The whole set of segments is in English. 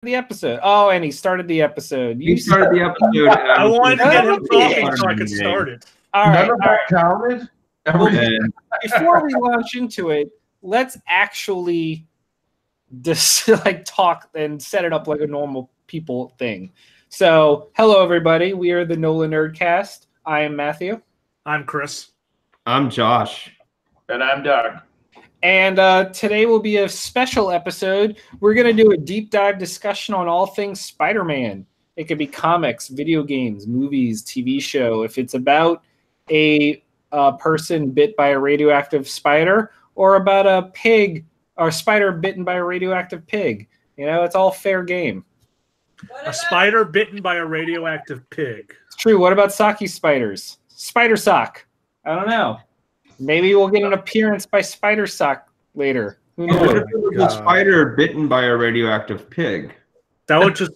The episode. Oh, and he started the episode. You started the episode. I wanted to get him talking so I could start it. All right. None of that counted. Before we launch into it, let's actually just talk and set it up like a normal people thing. So, hello everybody. We are the NOLAnerdcast. I am Matthew. I'm Chris. I'm Josh. And I'm Doug. And today will be a special episode. We're going to do a deep dive discussion on all things Spider-Man. It could be comics, video games, movies, TV show. If it's about a person bit by a radioactive spider or about a pig or spider bitten by a radioactive pig. You know, it's all fair game. A spider bitten by a radioactive pig. It's true. What about socky spiders? Spider sock. I don't know. Maybe we'll get an appearance by Spider Sock later. Who knows? What if it was a spider bitten by a radioactive pig? That would just...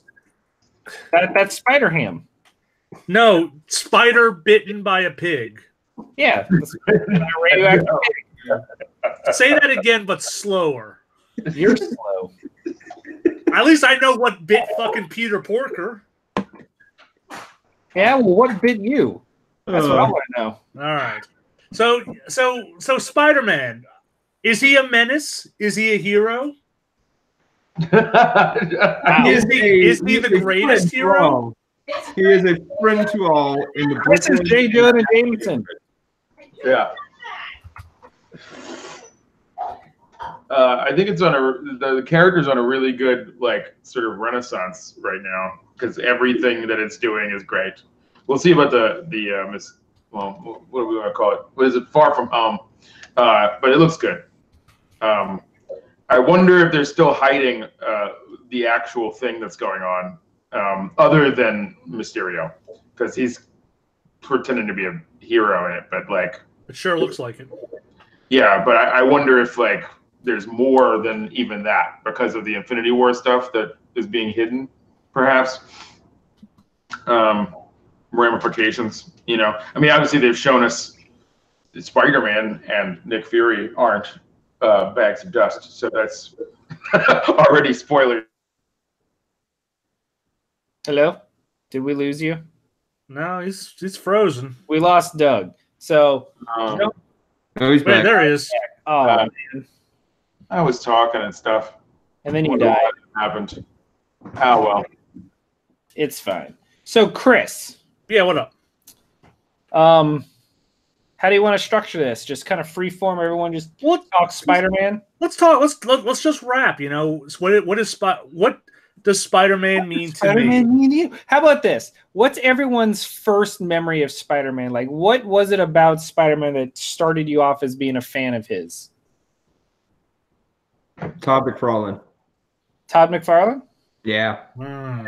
That's Spider Ham. No, spider bitten by a pig. Yeah. A radioactive pig. Say that again, but slower. You're slow. At least I know what bit fucking Peter Porker. Yeah, well, what bit you? That's what I want to know. All right. So Spider-Man, is he a menace? Is he a hero? Is he the greatest hero? He is a friend to all in the This is J. Jonah Jameson. Yeah. I think it's on the character's on a really good sort of renaissance right now because everything that it's doing is great. We'll see about what do we want to call it? What is it? Far From Home. But it looks good. I wonder if they're still hiding the actual thing that's going on, other than Mysterio, because he's pretending to be a hero in it. But It sure looks like it. Yeah, but I wonder if there's more than even that because of the Infinity War stuff that is being hidden, perhaps. Ramifications, you know. I mean, obviously they've shown us Spider-Man and Nick Fury aren't bags of dust, so that's already spoiler. Hello? Did we lose you? No, he's frozen. We lost Doug. So, no, he's back. Wait, there he is. Oh, man. I was talking and stuff. And then you Wonder died. what happened. Oh, well. It's fine. So, Chris. Yeah, what up? How do you want to structure this? Just kind of free form, everyone just talk Spider-Man? Let's talk. Let's just rap. You know, what does Spider-Man mean to Spider-Man me? mean to you? How about this? What's everyone's first memory of Spider-Man? Like, what was it about Spider-Man that started you off as being a fan of his? Todd McFarlane. Todd McFarlane? Yeah.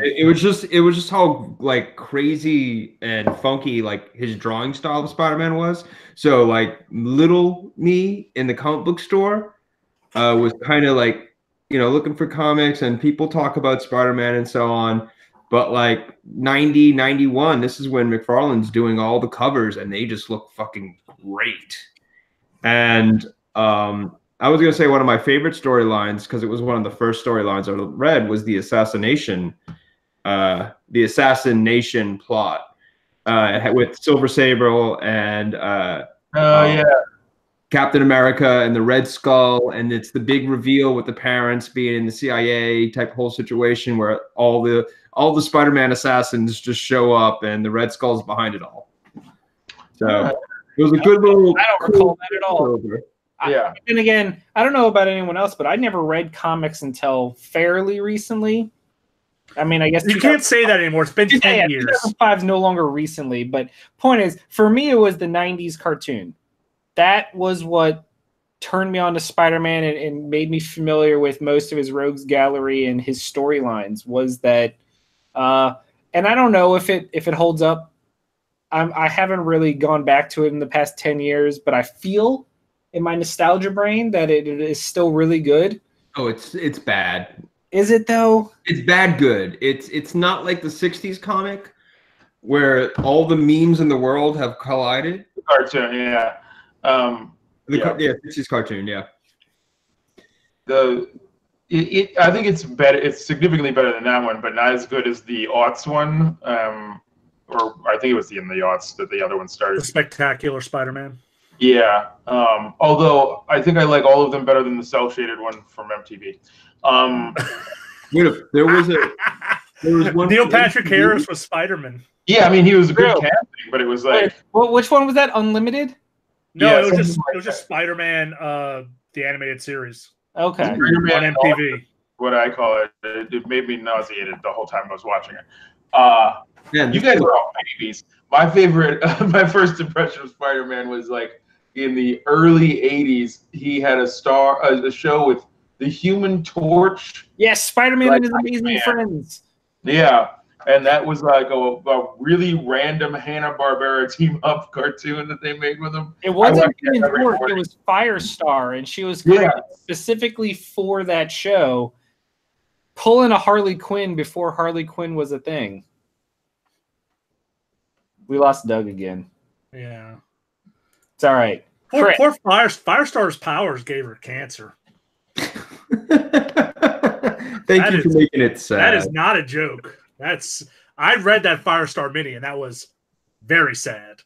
It was just how crazy and funky his drawing style of Spider-Man was. So little me in the comic book store was kind of looking for comics, and people talk about Spider-Man and so on. But 90, 91, this is when McFarlane's doing all the covers and they just look fucking great. And I was going to say one of my favorite storylines, because it was one of the first storylines I read, was the assassination plot with Silver Sable and Captain America and the Red Skull, and it's the big reveal with the parents being in the CIA type whole situation where all the Spider-Man assassins just show up and the Red Skull's behind it all. So it was a good little. I don't recall that at all. Yeah. And again, I don't know about anyone else, but I never read comics until fairly recently. I mean, I guess you can't say that anymore. It's been 10 years. 2005 is no longer recently, but point is, for me, it was the 90s cartoon. That was what turned me on to Spider-Man and made me familiar with most of his rogues gallery and his storylines. Was that, and I don't know if it holds up. I haven't really gone back to it in the past 10 years, but I feel in my nostalgia brain that it is still really good. Oh, it's bad. Is it though? It's bad good. It's not like the 60s comic where all the memes in the world have collided. Cartoon, yeah. The 60s cartoon, yeah. I think it's better. It's significantly better than that one, but not as good as the aughts one. Or I think it was in the aughts that the other one started. The Spectacular Spider-Man. Yeah. Although I think I like all of them better than the cel-shaded one from MTV. There was one. Neil Patrick Harris was Spider-Man. Yeah, I mean he was a good casting, but it was like. Wait, which one was that? Unlimited? No, Yeah, it was like just Spider-Man, the animated series. Okay. Spider-Man On MTV. What I call it. It made me nauseated the whole time I was watching it. Yeah, You guys are all babies. My favorite, my first impression of Spider-Man was like in the early '80s. He had a show with the Human Torch. Yes, Spider-Man Like and his amazing Man. friends. Yeah, and that was like a really random Hanna-Barbera team-up cartoon that they made with him. It wasn't watched that Human every Torch, it morning. was Firestar, and she was created Yeah. specifically for that show, pulling a Harley Quinn before Harley Quinn was a thing. We lost Doug again. Yeah. It's all right. Poor Chris. Firestar's powers gave her cancer. Thank you for making it sad. That is not a joke. I read that Firestar mini, and that was very sad.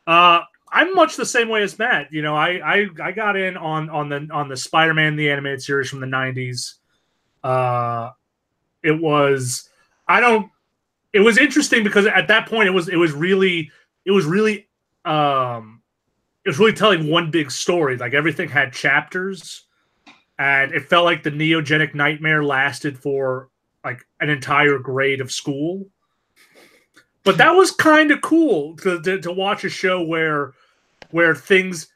I'm much the same way as Matt. You know, I got in on the Spider-Man the animated series from the '90s. It was interesting because at that point it was really telling one big story. Like everything had chapters, and it felt like the neogenic nightmare lasted for like an entire grade of school. But that was kind of cool to watch a show where things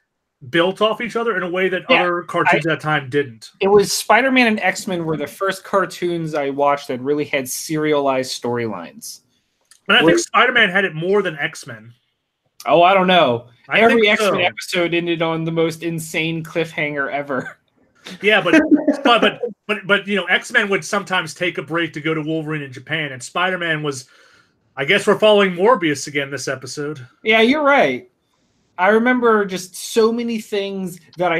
built off each other in a way that other cartoons at that time didn't. It was Spider-Man and X-Men were the first cartoons I watched that really had serialized storylines. And I think Spider-Man had it more than X-Men. Oh, I don't know. Every think so. X-Men episode ended on the most insane cliffhanger ever. Yeah, but you know, X-Men would sometimes take a break to go to Wolverine in Japan, and Spider-Man was, I guess we're following Morbius again this episode. Yeah, you're right. I remember just so many things that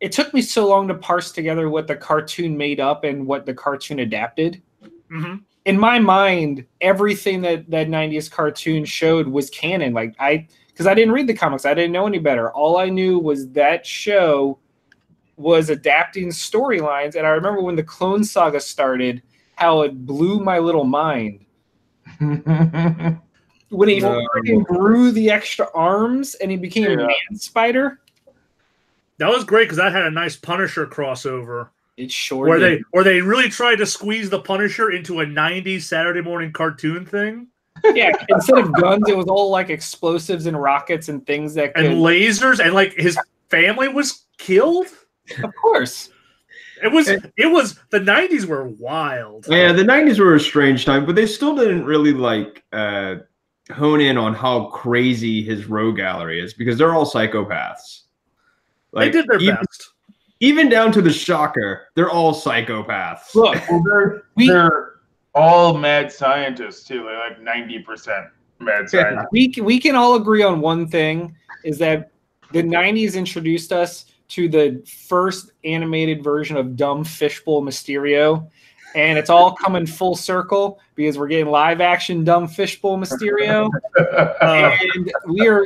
it took me so long to parse together what the cartoon made up and what the cartoon adapted. Mm-hmm. In my mind, everything that 90s cartoon showed was canon. Like because I didn't read the comics, I didn't know any better. All I knew was that show was adapting storylines, and I remember when the Clone Saga started, how it blew my little mind. When he freaking grew the extra arms and he became Man Spider. That was great because that had a nice Punisher crossover. It sure did. Where they really tried to squeeze the Punisher into a 90s Saturday morning cartoon thing. Yeah, instead of guns, it was all like explosives and rockets and things that could... And lasers, and like his family was killed? Of course. It was the 90s were wild. Yeah, the 90s were a strange time, but they still didn't really like hone in on how crazy his rogue gallery is because they're all psychopaths. Like, they did their best. Even down to the Shocker, they're all psychopaths. Look, they're all mad scientists too. They're like 90% mad scientists. We can all agree on one thing, is that the 90s introduced us to the first animated version of dumb fishbowl Mysterio, and it's all coming full circle because we're getting live action dumb fishbowl Mysterio. And we are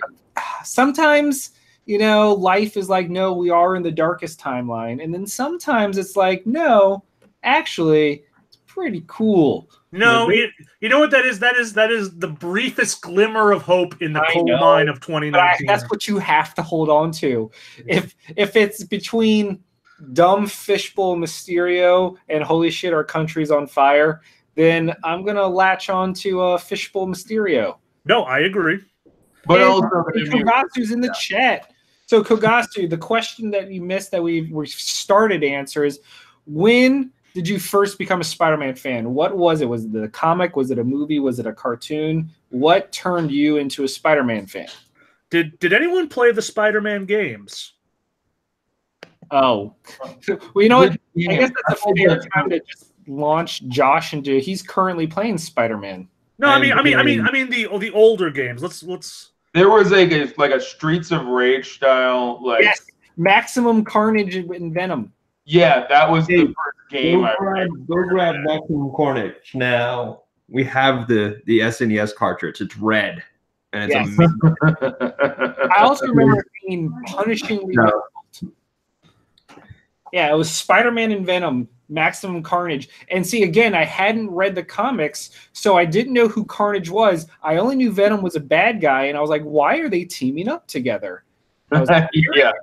sometimes, you know, life is like, no, we are in the darkest timeline, and then sometimes it's like, no, actually, it's pretty cool. No, you know what that is? That is the briefest glimmer of hope in the coal mine of 2019. That's what you have to hold on to. If it's between dumb fishbowl Mysterio and holy shit, our country's on fire, then I'm gonna latch on to fishbowl Mysterio. No, I agree. But and also, Kogasu's in the chat. So Kogasu, the question that you missed that we started to answer is, when did you first become a Spider-Man fan? What was it? Was it the comic? Was it a movie? Was it a cartoon? What turned you into a Spider-Man fan? Did anyone play the Spider-Man games? Oh, well, you know what? I guess that's a fair time to just launch Josh into. He's currently playing Spider-Man. No, I mean the older games. Let's. There was like a Streets of Rage style, like yes, Maximum Carnage and Venom. Yeah, that was the first game. Go grab Maximum Carnage now. We have the SNES cartridge. It's red, and it's amazing. I also remember it being punishingly difficult. Yeah, it was Spider-Man and Venom, Maximum Carnage. And see, again, I hadn't read the comics, so I didn't know who Carnage was. I only knew Venom was a bad guy, and I was like, why are they teaming up together? I was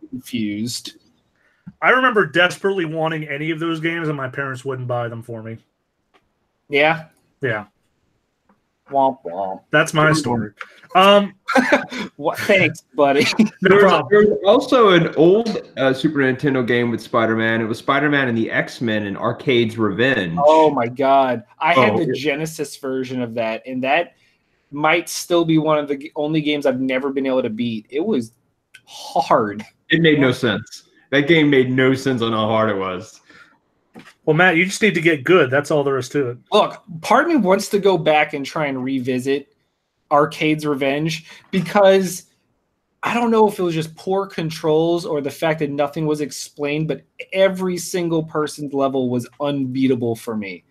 confused. I remember desperately wanting any of those games, and my parents wouldn't buy them for me. Yeah? Yeah. Womp womp. That's my story. Thanks, buddy. No problem. There was also an old Super Nintendo game with Spider-Man. It was Spider-Man and the X-Men in Arcade's Revenge. Oh my god. I had the Genesis version of that, and that might still be one of the only games I've never been able to beat. It was hard. It made no sense. That game made no sense on how hard it was. Well, Matt, you just need to get good. That's all there is to it. Look, part of me wants to go back and try and revisit Arcade's Revenge because I don't know if it was just poor controls or the fact that nothing was explained, but every single person's level was unbeatable for me.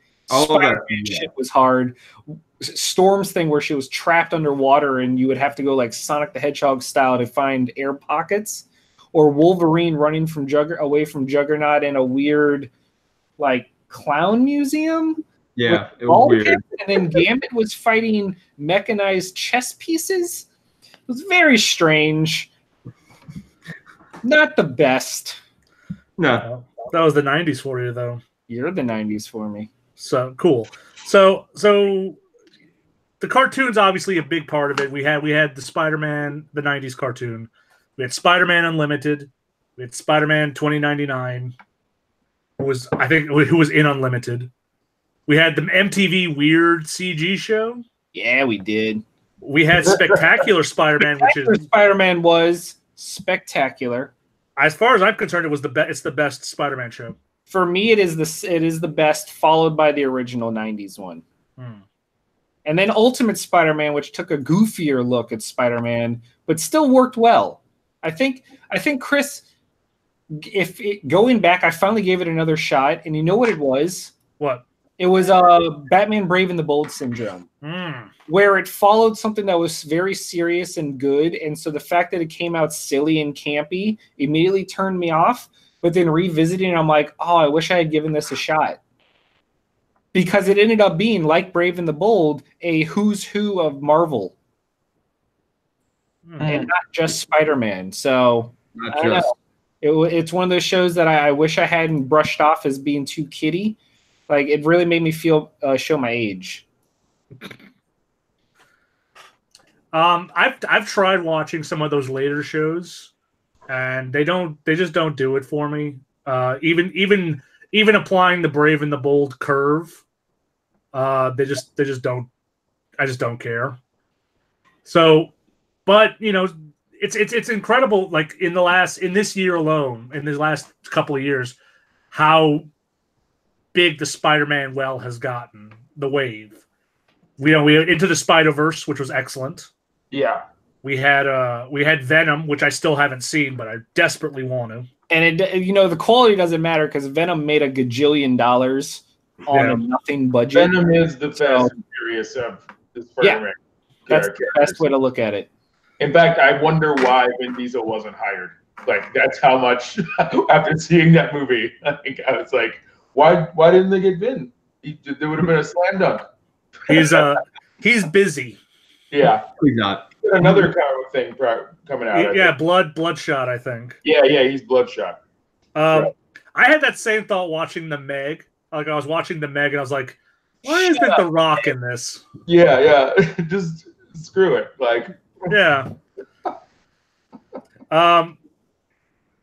Shit was hard. Storm's thing where she was trapped underwater and you would have to go like Sonic the Hedgehog style to find air pockets, or Wolverine running from away from Juggernaut in a weird like clown museum. Yeah, it was weird. And then Gambit was fighting mechanized chess pieces. It was very strange. Not the best. No. That was the 90s for you, though. You're the 90s for me. So, cool. So the cartoon's obviously a big part of it. We had the Spider-Man, the 90s cartoon. We had Spider-Man Unlimited. We had Spider-Man 2099. Who was in Unlimited. We had the MTV Weird CG show. Yeah, we did. We had Spectacular Spider-Man, Spider-Man was spectacular. As far as I'm concerned, it's the best Spider-Man show. For me, it is the best, followed by the original 90s one. And then Ultimate Spider-Man, which took a goofier look at Spider-Man, but still worked well. I think Chris, going back, I finally gave it another shot, and you know what it was? What? It was Batman Brave and the Bold syndrome, where it followed something that was very serious and good, and so the fact that it came out silly and campy immediately turned me off. But then revisiting, I'm like, oh, I wish I had given this a shot. Because it ended up being, like Brave and the Bold, a who's who of Marvel. And not just Spider-Man. So, I don't know. It's one of those shows that I wish I hadn't brushed off as being too kiddie. Like, it really made me show my age. I've tried watching some of those later shows, and they just don't do it for me. Even applying the Brave and the Bold curve, they just don't. I just don't care. So, but it's incredible. Like in this year alone, in the last couple of years, how big the Spider-Man well has gotten. The wave. We had Into the Spider-Verse, which was excellent. Yeah. We had Venom, which I still haven't seen, but I desperately want to. And the quality doesn't matter because Venom made $1 gajillion on a nothing budget. Venom is the Fast and Furious of the Spider-Man. That's the best way to look at it. In fact, I wonder why Vin Diesel wasn't hired. Like, that's how much, after seeing that movie, I think I was like, why didn't they get Vin? There would have been a slam dunk. He's busy. Yeah. He's not. Another kind of thing coming out. Yeah, Bloodshot, I think. Yeah, he's Bloodshot. I had that same thought watching The Meg. Like, I was watching The Meg, and I was like, why isn't The Rock in this? Yeah. Just screw it. Like, yeah.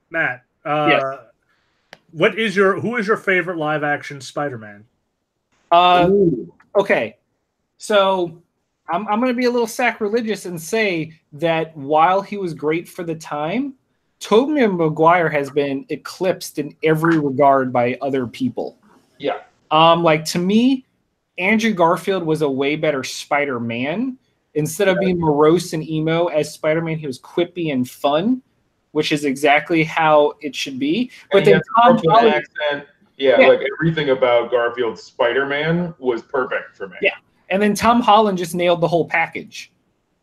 Matt, yes. Who is your favorite live action Spider-Man? Okay. So I'm going to be a little sacrilegious and say that while he was great for the time, Tobey Maguire has been eclipsed in every regard by other people. Yeah. Like, to me, Andrew Garfield was a way better Spider-Man. Instead of being morose and emo as Spider-Man, he was quippy and fun, which is exactly how it should be. But then Tom Holland, Yeah, like everything about Garfield's Spider-Man was perfect for me. Yeah, and then Tom Holland just nailed the whole package.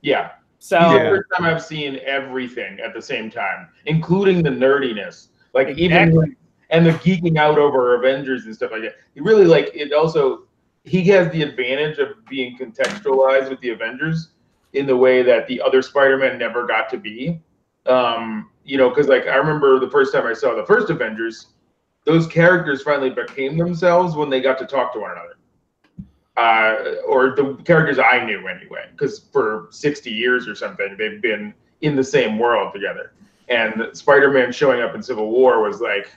Yeah. So He's the first time I've seen everything at the same time, including the nerdiness, like even and the geeking out over Avengers and stuff like that. He really like it. Also, he has the advantage of being contextualized with the Avengers in the way that the other Spider-Man never got to be. You know, because like I remember the first time I saw the first Avengers, those characters finally became themselves when they got to talk to one another. Or the characters I knew anyway, because for 60 years or something, they've been in the same world together. And Spider-Man showing up in Civil War was like,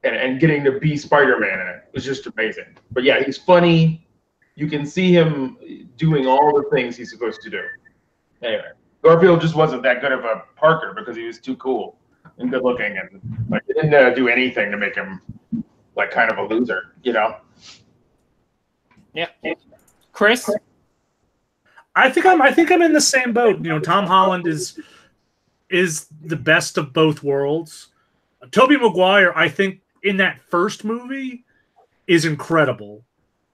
and getting to be Spider-Man in it was just amazing. But yeah, he's funny. You can see him doing all the things he's supposed to do. Anyway, Garfield just wasn't that good of a Parker because he was too cool and good looking, and like they didn't do anything to make him like kind of a loser, you know? Yeah, Chris. I think I'm in the same boat. You know, Tom Holland is the best of both worlds. Tobey Maguire, I think, in that first movie, is incredible,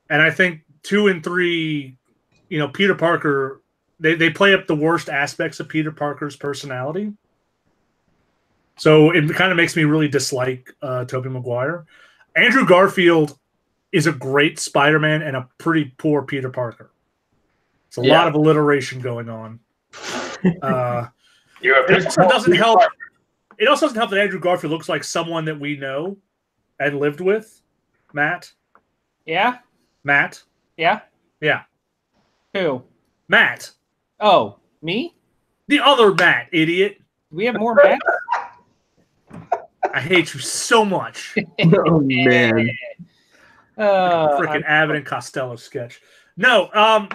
and I think 2 and 3, you know, Peter Parker, they play up the worst aspects of Peter Parker's personality. So it kind of makes me really dislike Tobey Maguire. Andrew Garfield is a great Spider-Man and a pretty poor Peter Parker. It's a lot of alliteration going on. It also doesn't help. It also doesn't help that Andrew Garfield looks like someone that we know and lived with. Matt? Yeah? Matt? Yeah? Yeah. Who? Matt. Oh, me? The other Matt, idiot. We have more Matt? I hate you so much. Oh, man. Freaking Abbott and Costello sketch. No,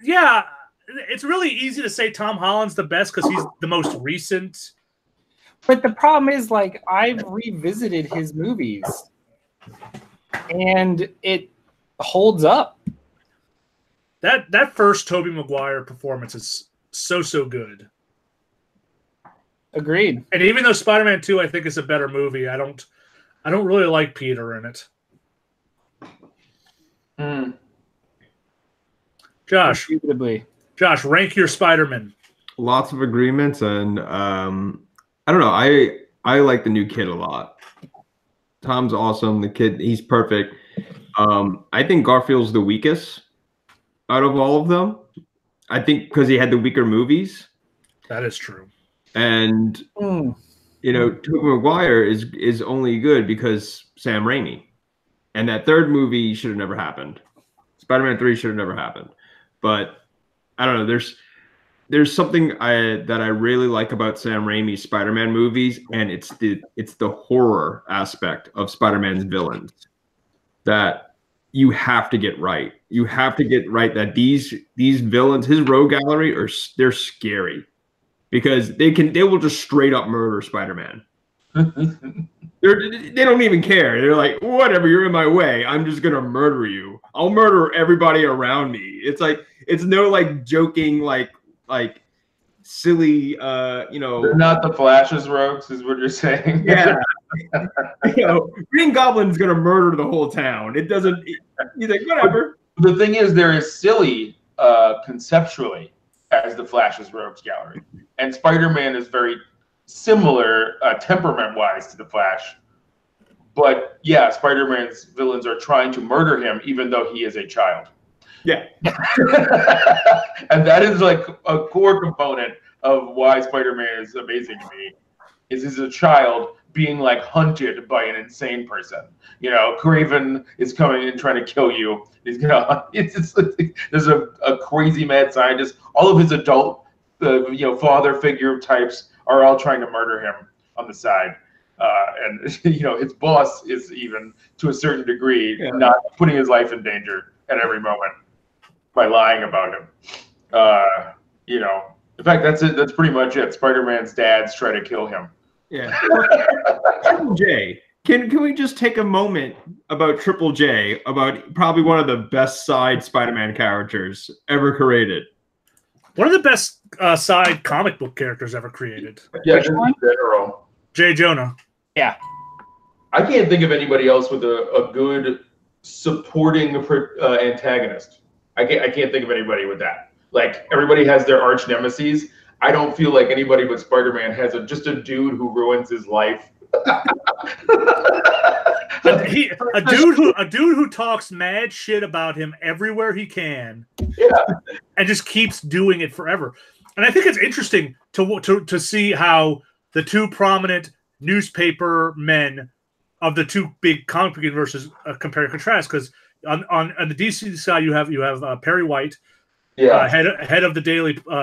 yeah, it's really easy to say Tom Holland's the best because he's the most recent. But the problem is, like, I've revisited his movies, and it holds up. That first Tobey Maguire performance is so good. Agreed. And even though Spider-Man 2, I think, is a better movie, I don't really like Peter in it. Josh, rank your Spider-Man. Lots of agreements, and I don't know. I like the new kid a lot. Tom's awesome. The kid, he's perfect. I think Garfield's the weakest out of all of them. I think because he had the weaker movies. That is true. And you know, Tobey Maguire is only good because Sam Raimi. And that third movie should have never happened. Spider-Man 3 should have never happened. But I don't know. There's something that I really like about Sam Raimi's Spider-Man movies, and it's the horror aspect of Spider-Man's villains that you have to get right. You have to get right that these villains, his rogue gallery, they're scary because they will just straight up murder Spider-Man. They don't even care. They're like, whatever, you're in my way. I'm just gonna murder you. I'll murder everybody around me. It's like it's no like joking like silly you know. They're not the Flash's rogues, is what you're saying. Yeah. You know, Green Goblin's gonna murder the whole town. It doesn't. He's like, whatever. The thing is, they're as silly conceptually as the Flash's rogues gallery, and Spider-Man is very similar temperament-wise to the Flash. But yeah, Spider-Man's villains are trying to murder him, even though he is a child. Yeah. And that is like a core component of why Spider-Man is amazing to me. Is he's a child being like hunted by an insane person. You know, Craven is coming and trying to kill you. He's gonna. It's like, there's a crazy mad scientist. All of his adult, father figure types are all trying to murder him on the side. And you know, his boss is even to a certain degree not putting his life in danger at every moment by lying about him. You know, in fact, that's it. That's pretty much it. Spider-Man's dads try to kill him. Yeah. Triple J. Can we just take a moment about Triple J, about probably one of the best side Spider-Man characters ever created? One of the best side comic book characters ever created. Yeah, in general. J. Jonah. Yeah. I can't think of anybody else with a good supporting antagonist. I can't think of anybody with that. Like, everybody has their arch nemesis. I don't feel like anybody but Spider-Man has just a dude who ruins his life. a dude who talks mad shit about him everywhere he can, and just keeps doing it forever. And I think it's interesting to see how the two prominent newspaper men of the two big comic book universes compare and contrast. Because on the DC side, you have Perry White, head of the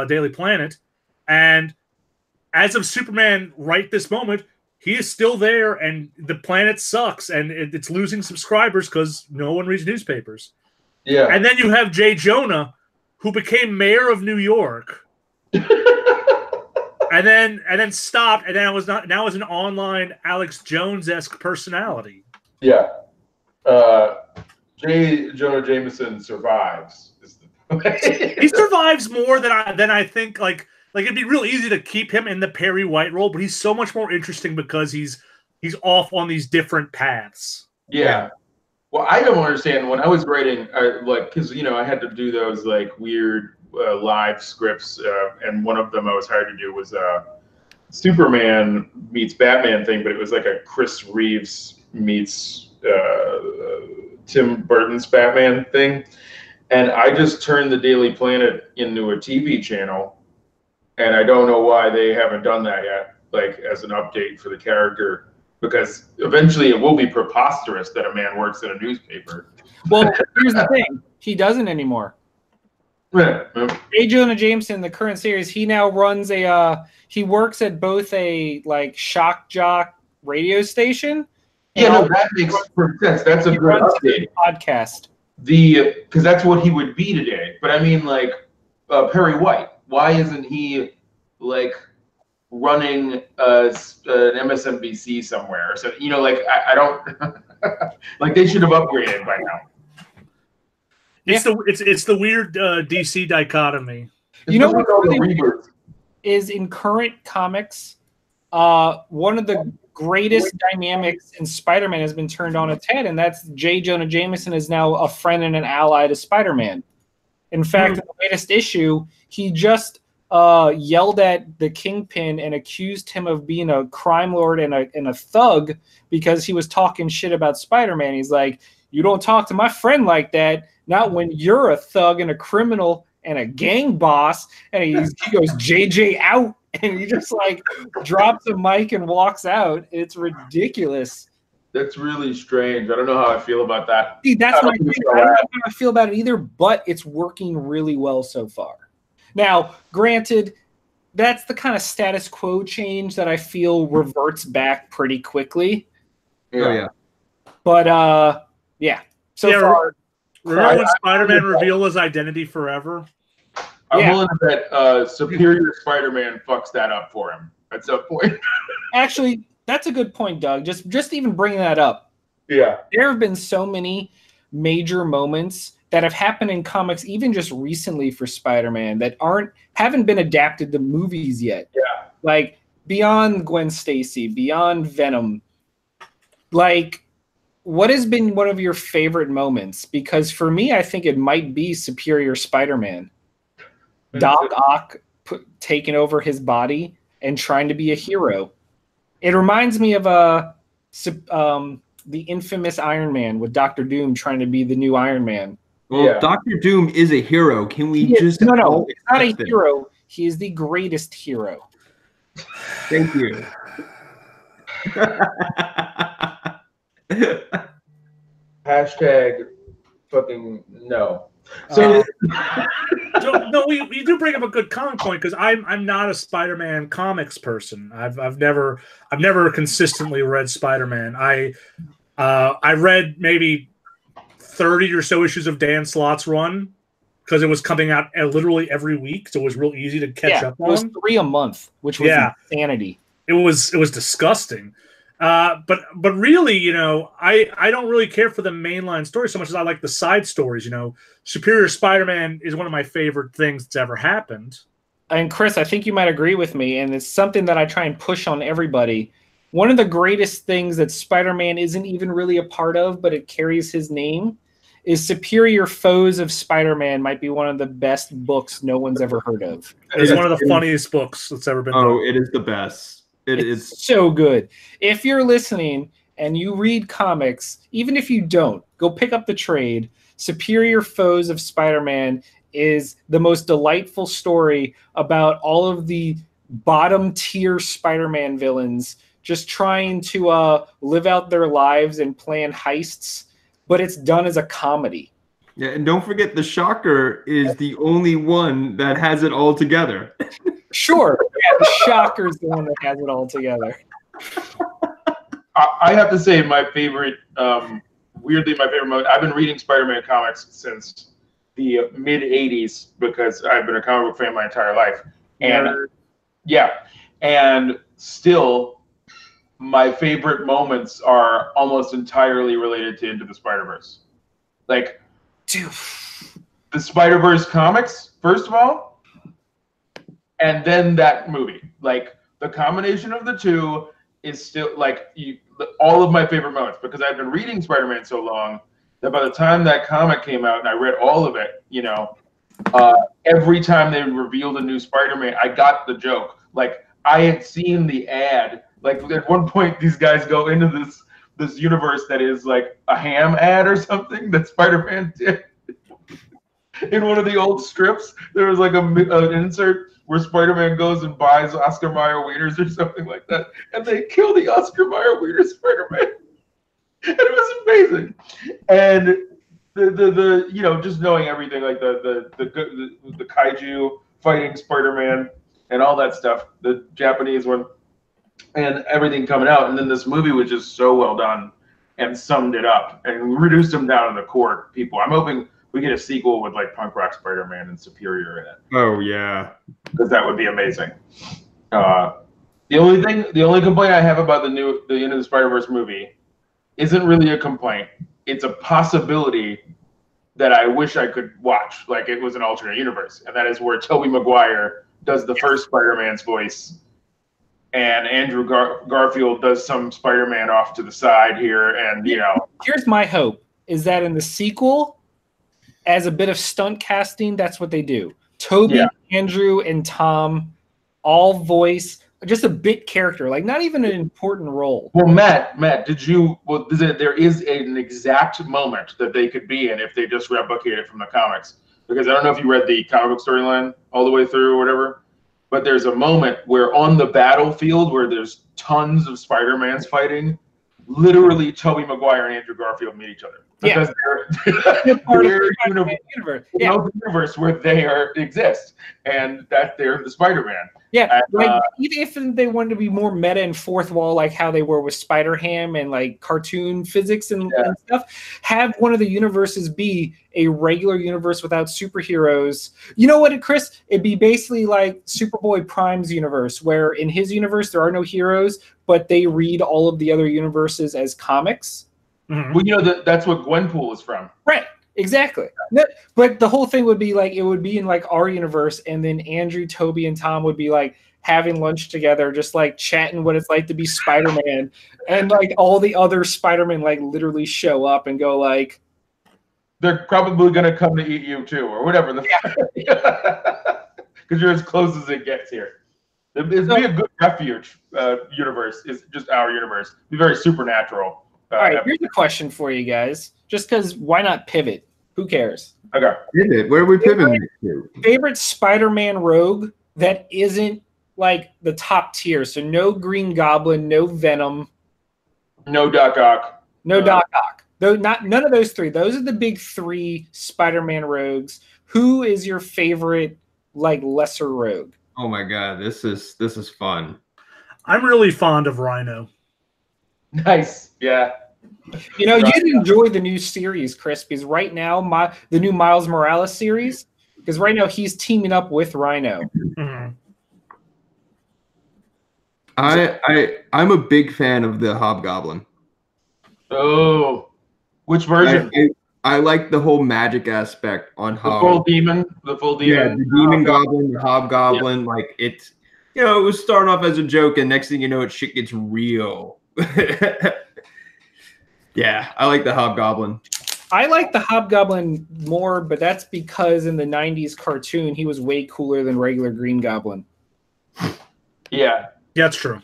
Daily Planet, and as of Superman right this moment, he is still there, and the planet sucks, and it's losing subscribers because no one reads newspapers. Yeah. And then you have Jay Jonah, who became mayor of New York, and then stopped, and then now is an online Alex Jones-esque personality. Yeah. J. Jonah Jameson survives. He survives more than I think. Like it'd be real easy to keep him in the Perry White role, but he's so much more interesting because he's off on these different paths. Yeah. Well, I don't understand when I was writing, because I had to do those like weird live scripts, and one of them I was hired to do was a Superman meets Batman thing, but it was like a Chris Reeves meets Tim Burton's Batman thing, and I just turned the Daily Planet into a TV channel. And I don't know why they haven't done that yet, like as an update for the character, because eventually it will be preposterous that a man works in a newspaper. Well, here's the thing. He doesn't anymore. J. Jonah Jameson, the current series, he now runs he works at both a like shock jock radio station. Yeah, no, that makes perfect sense. That's a good update. Podcast. Because that's what he would be today. But I mean, like, Perry White. Why isn't he like running an MSNBC somewhere? So I don't like they should have upgraded by now. It's the weird DC dichotomy. You know what really weird is in current comics, one of the greatest dynamics in Spider-Man has been turned on its head, and that's J. Jonah Jameson is now a friend and an ally to Spider-Man. In fact, in the latest issue, he just yelled at the Kingpin and accused him of being a crime lord and a thug because he was talking shit about Spider-Man. He's like, you don't talk to my friend like that, not when you're a thug and a criminal and a gang boss. And he goes, JJ out. And he just like drops the mic and walks out. It's ridiculous. That's really strange. I don't know how I feel about that. See, that's my thing. I don't know how I feel about it either, but it's working really well so far. Now, granted, that's the kind of status quo change that I feel reverts back pretty quickly. Yeah. But yeah. So far, remember when Spider-Man revealed his identity forever? I'm willing to bet Superior Spider-Man fucks that up for him at some point. Actually, that's a good point, Doug. Just even bringing that up. Yeah. There have been so many major moments that have happened in comics, even just recently for Spider-Man, that haven't been adapted to movies yet. Yeah. Like beyond Gwen Stacy, beyond Venom. Like, what has been one of your favorite moments? Because for me, I think it might be Superior Spider-Man. Doc Ock taking over his body and trying to be a hero. It reminds me of the infamous Iron Man with Dr. Doom trying to be the new Iron Man. Well, Dr. Doom is a hero. Can we just... No, he's not a hero. He is the greatest hero. Thank you. Hashtag fucking no. So no, we do bring up a good comic point because I'm not a Spider-Man comics person. I've never consistently read Spider-Man. I read maybe 30 or so issues of Dan Slott's run because it was coming out literally every week, so it was real easy to catch up on. It was 3 a month, which was insanity. It was disgusting. But really, I don't really care for the mainline story so much as I like the side stories. Superior Spider-Man is one of my favorite things that's ever happened. And Chris, I think you might agree with me, and it's something that I try and push on everybody. one of the greatest things that Spider-Man isn't even really a part of, but it carries his name, is Superior Foes of Spider-Man might be one of the best books no one's ever heard of. It's one of the funniest books that's ever been done. Oh, it is the best. It's so good. If you're listening and you read comics, even if you don't, go pick up the trade. Superior Foes of Spider-Man is the most delightful story about all of the bottom tier Spider-Man villains just trying to live out their lives and plan heists, but it's done as a comedy. Yeah, and don't forget the Shocker is the only one that has it all together. Sure. Yeah, the Shocker's the one that has it all together. I have to say my favorite, weirdly my favorite moment, I've been reading Spider-Man comics since the mid-'80s because I've been a comic book fan my entire life. And and still my favorite moments are almost entirely related to Into the Spider-Verse. Like, dude, the Spider-Verse comics, first of all, and then that movie. Like, the combination of the two is still, like, all of my favorite moments, because I've been reading Spider-Man so long that by the time that comic came out and I read all of it, you know, every time they revealed a new Spider-Man, I got the joke. Like, I had seen the ad. Like, at one point, these guys go into this universe that is like a ham ad or something that Spider-Man did. In one of the old strips, there was like an insert where Spider-Man goes and buys Oscar Mayer wieners or something like that, and they kill the Oscar Mayer wiener Spider-Man. And it was amazing. And the you know, just knowing everything, like the kaiju fighting Spider-Man and all that stuff, the Japanese one, and everything coming out, and then this movie was just so well done and summed it up and reduced them down to the core people. I'm hoping we get a sequel with like Punk Rock Spider-Man and Superior in it. Oh yeah, because that would be amazing. The only complaint I have about the Into the Spider-Verse movie isn't really a complaint. It's a possibility that I wish I could watch, like it was an alternate universe, and that is where Tobey Maguire does the first Spider-Man's voice, and Andrew Garfield does some Spider-Man off to the side here, and you know. Here's my hope, is that in the sequel, as a bit of stunt casting, that's what they do. Tobey, Andrew, and Tom all voice just a bit character, like not even an important role. Well, Matt, there is an exact moment that they could be in if they just replicate it from the comics. Because I don't know if you read the comic book storyline all the way through or whatever, but there's a moment where on the battlefield where there's tons of Spider-Mans fighting, literally Tobey Maguire and Andrew Garfield meet each other. Because they're part of the universe. Yeah. Universe where they exist, and that they're the Spider-Man. Yeah, like even if they wanted to be more meta and fourth wall, like how they were with Spider-Ham and like cartoon physics and stuff, have one of the universes be a regular universe without superheroes. You know what, Chris? It'd be basically like Superboy Prime's universe, where in his universe there are no heroes, but they read all of the other universes as comics. Mm-hmm. Well, you know that's what Gwenpool is from. Right. Exactly. But the whole thing would be like, it would be in like our universe, and then Andrew, Toby, and Tom would be like having lunch together, just like chatting what it's like to be Spider-Man, and like all the other Spider-Man like literally show up and go like, they're probably gonna come to eat you too, or whatever. Because you're as close as it gets here. It'd be a good refuge universe. Is just our universe. It'd be very supernatural. All right, here's a question for you guys. Just because, why not pivot? Who cares? Okay. Pivot? Where are we pivoting to? Favorite Spider-Man rogue that isn't like the top tier. So no Green Goblin, no Venom. No Doc Ock. No Doc Ock. Though none of those three. Those are the big three Spider-Man rogues. Who is your favorite like lesser rogue? Oh my god, this is fun. I'm really fond of Rhino. Nice. Yeah. You know, you'd enjoy the new series, Chris, because right now, the new Miles Morales series, because right now he's teaming up with Rhino. Mm-hmm. I'm a big fan of the Hobgoblin. Oh, which version? I like the whole magic aspect on the full demon. Yeah, the demon goblin, the Hobgoblin, like You know, it was starting off as a joke, and next thing you know, shit gets real. Yeah, I like the Hobgoblin. I like the Hobgoblin more, but that's because in the 90s cartoon, he was way cooler than regular Green Goblin. Yeah. Yeah, that's true.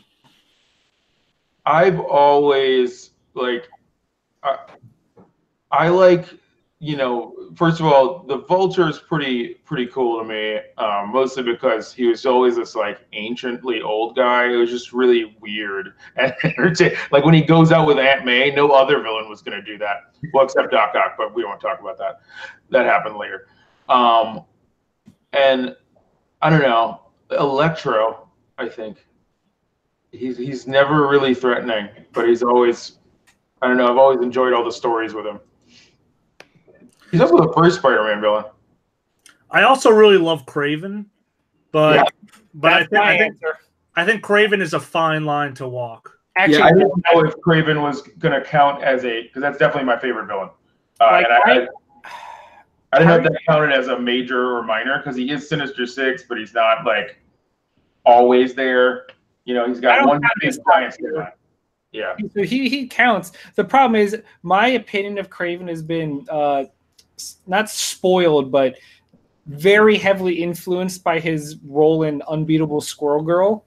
I've always, like, I like, you know, first of all, the Vulture is pretty cool to me, mostly because he was always this like anciently old guy. It was just really weird and like when he goes out with Aunt May, no other villain was going to do that, well, except Doc Ock, but we won't talk about that. That happened later. And I don't know, Electro, I think he's never really threatening, but he's always, I don't know, I've always enjoyed all the stories with him. He's also the first Spider-Man villain. I also really love Kraven, but I think Kraven is a fine line to walk. Actually, I didn't know if Kraven was going to count as because that's definitely my favorite villain. Like, and I didn't know if that counted as a major or minor, because he is Sinister Six, but he's not like always there. You know, he's got one big giant skyline. Yeah. So he counts. The problem is my opinion of Kraven has been not spoiled, but very heavily influenced by his role in Unbeatable Squirrel Girl.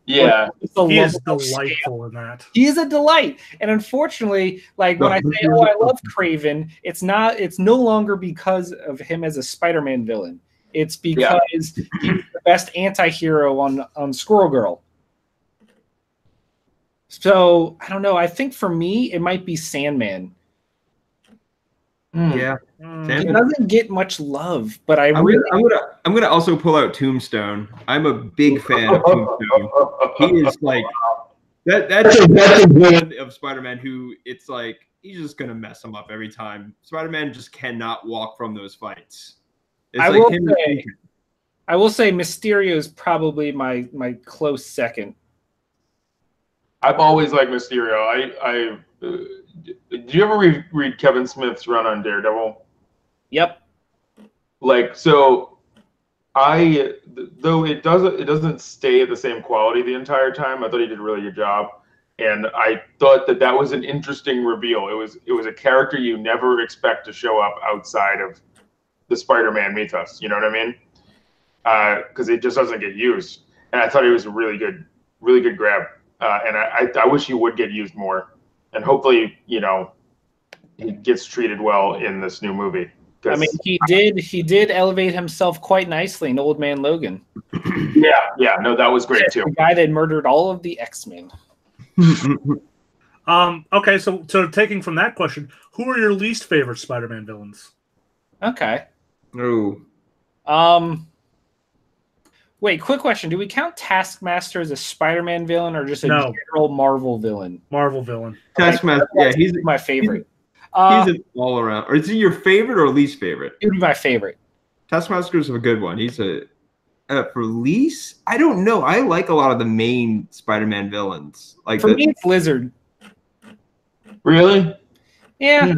Yeah. He is delightful in that. He is a delight. And unfortunately, like when I say, oh, I love Kraven, it's no longer because of him as a Spider-Man villain. It's because he's the best anti-hero on Squirrel Girl. So I don't know. I think for me, it might be Sandman. Yeah, he doesn't get much love, but I'm gonna also pull out Tombstone. I'm a big fan of Tombstone. He is like that's a villain of Spider-Man who it's like he's just gonna mess him up every time. Spider-Man just cannot walk from those fights. It's I will say Mysterio is probably my close second. I've always liked Mysterio. Did you ever read Kevin Smith's run on Daredevil? Yep. Like, so though it doesn't stay at the same quality the entire time. I thought he did a really good job, and I thought that was an interesting reveal. It was a character you never expect to show up outside of the Spider-Man mythos. You know what I mean? Because it just doesn't get used, and I thought it was a really good grab. And I wish he would get used more. And hopefully, you know, he gets treated well in this new movie. I mean, he did elevate himself quite nicely in Old Man Logan. Yeah, no, that was great too. The guy that murdered all of the X-Men. Okay, so taking from that question, who are your least favorite Spider-Man villains? Okay. Oh. Wait, quick question. Do we count Taskmaster as a Spider-Man villain or just a general Marvel villain? Marvel villain. Taskmaster, he's my favorite. He's an all-around. Or is he your favorite or least favorite? He would be my favorite. Taskmaster's a good one. He's for least? I don't know. I like a lot of the main Spider-Man villains. Like for me, it's Lizard. Really? Yeah.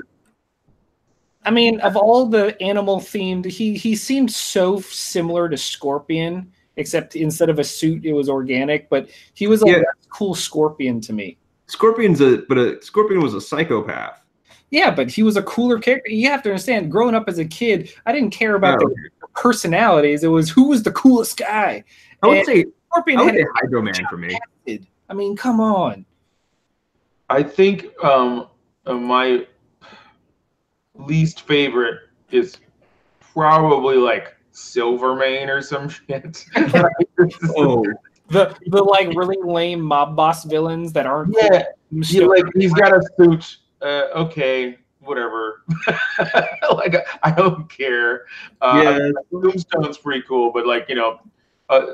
I mean, of all the animal-themed, he seemed so similar to Scorpion, except instead of a suit, it was organic. But he was a cool Scorpion to me. Scorpion was a psychopath. Yeah, but he was a cooler character. You have to understand, growing up as a kid, I didn't care about the personalities. It was who was the coolest guy. I would say Scorpion had Hydro Man for me. I mean, come on. I think my least favorite is probably like Silvermane or some shit. The like really lame mob boss villains that aren't he's got a suit. Okay, whatever. Like I don't care. Tombstone's pretty cool, but like, you know,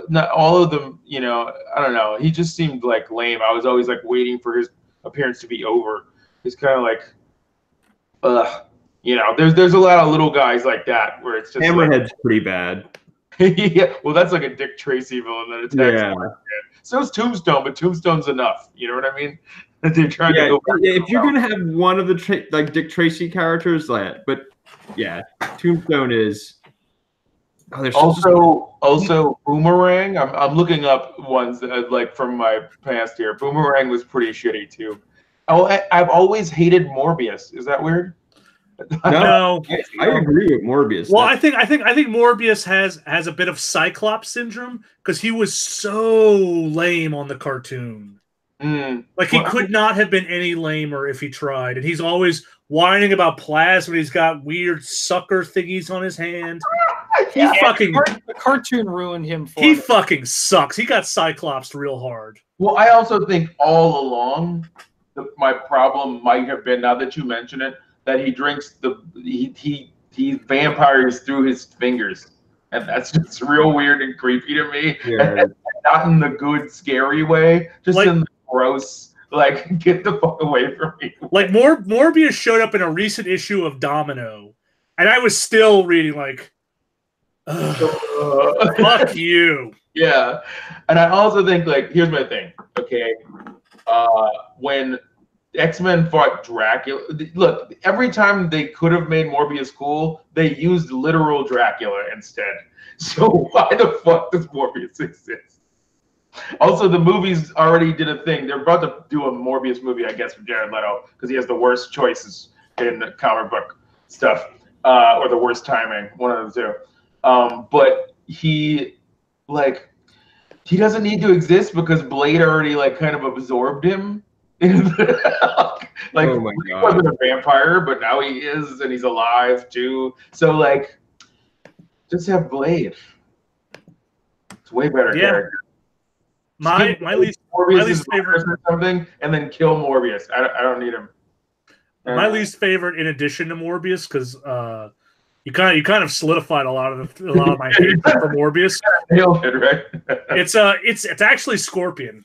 not all of them, you know, I don't know. He just seemed like lame. I was always like waiting for his appearance to be over. He's kind of like you know, there's a lot of little guys like that where it's just Hammerhead's pretty bad. Yeah, well, that's like a Dick Tracy villain that attacks. Yeah. So is Tombstone, but Tombstone's enough. You know what I mean? That they're trying to go. If you're gonna have one of the like Dick Tracy characters, but yeah, Tombstone is Also, Boomerang. I'm looking up ones like from my past here. Boomerang was pretty shitty too. Oh, I've always hated Morbius. Is that weird? No, I agree with Morbius. Well, I think Morbius has a bit of Cyclops syndrome because he was so lame on the cartoon. Like he could not have been any lamer if he tried, and he's always whining about plasma. He's got weird sucker thingies on his hand. The cartoon ruined him. He fucking sucks. He got Cyclops real hard. Well, I also think all along my problem might have been, now that you mention it, that he drinks he vampires through his fingers, and that's just real weird and creepy to me. Yeah. Not in the good scary way, just in the gross, like, get the fuck away from me. Like Morbius showed up in a recent issue of Domino, and I was still reading like, fuck you. Yeah, and I also think, like, here's my thing. Okay, when X-Men fought Dracula, look, every time they could have made Morbius cool, they used literal Dracula instead. So why the fuck does Morbius exist? Also, the movies already did a thing. They're about to do a Morbius movie, I guess, with Jared Leto, because he has the worst choices in comic book stuff, or the worst timing, one of the two. But he doesn't need to exist because Blade already, like, kind of absorbed him. Like, oh my he God. wasn't a vampire, but now he is, and he's alive too. So, like, just have Blade. It's way better character. My least favorite or something, and then kill Morbius. I don't need him. My least favorite, in addition to Morbius, because you kind of solidified a lot of my hate for Morbius. Nailed it, right? It's actually Scorpion.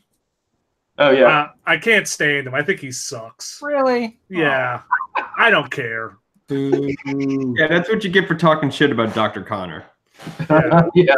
Oh yeah. I can't stand him. I think he sucks. Really? Yeah. I don't care. Yeah, that's what you get for talking shit about Dr. Connor. Yeah.